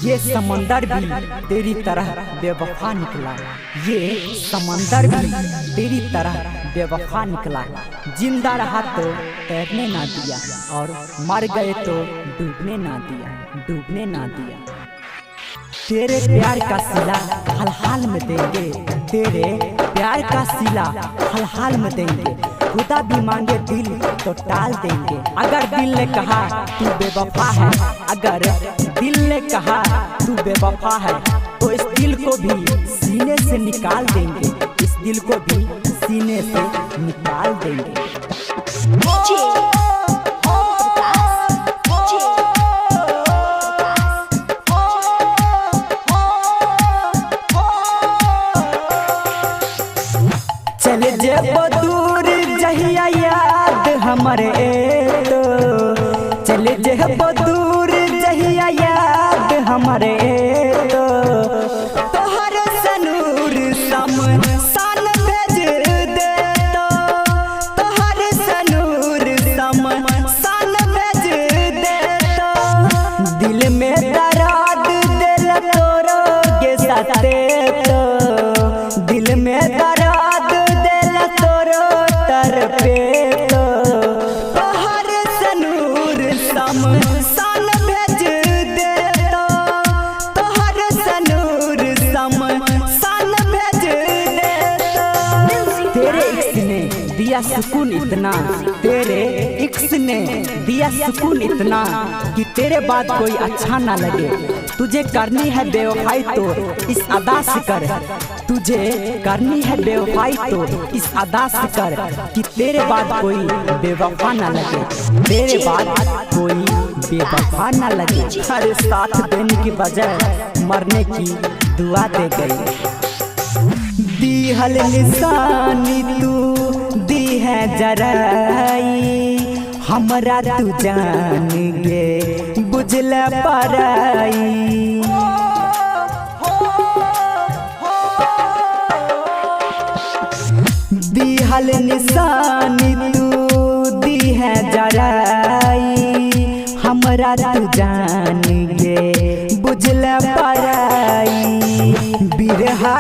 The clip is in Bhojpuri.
ये समंदर भी तेरी तरह बेवफा निकला, ये समंदर भी तेरी तरह बेवफा निकला। जिंदा रहा तो तैरने ना दिया और मर गए तो डूबने ना दिया, डूबने ना दिया। तेरे प्यार का सिला हाल हाल में देंगे, तेरे प्यार का सिला हाल हाल में देंगे। खुदा भी मांगे दिल तो टाल देंगे। अगर दिल ने कहा तू बेवफा है, अगर दिल ने कहा तू बेवफा है, तो इस दिल को भी सीने से निकाल देंगे, इस दिल को भी सीने से निकाल देंगे। चले जेबो दूर जहिया याद हमरे तो, चले जेबो दूर जहिया याद हमरे तो, तोहर सनूर सान भेज दे तो, तोहर सनूर सान भेज दे तो। दिल में दर्द दिल तोरोगे साथे तो, दिल में दर्द पे तो, तोहर सनूर सान भेज दे तो, तोहर सनूर सान भेज दे तो। तेरे इश्क ने दिया सुकून इतना, तेरे इश्क ने दिया सुकून इतना कि तेरे बाद कोई अच्छा ना लगे। तुझे करनी है बेवफाई तो इस अदा से कर, तुझे करनी है बेवफाई तो इस अदा से कर कि तेरे बाद कोई बेवफा ना लगे, तेरे बाद कोई बेवफा ना लगे। हर साथ देने की बजाय मरने की दुआ दे गई। दीहल निशानी तू दी है जराई, हमरा तू जान गे बुझल पराई। दीहल निशानी तू दी है जराई, हमरा तू जान गे बुझल पराई। बिरहा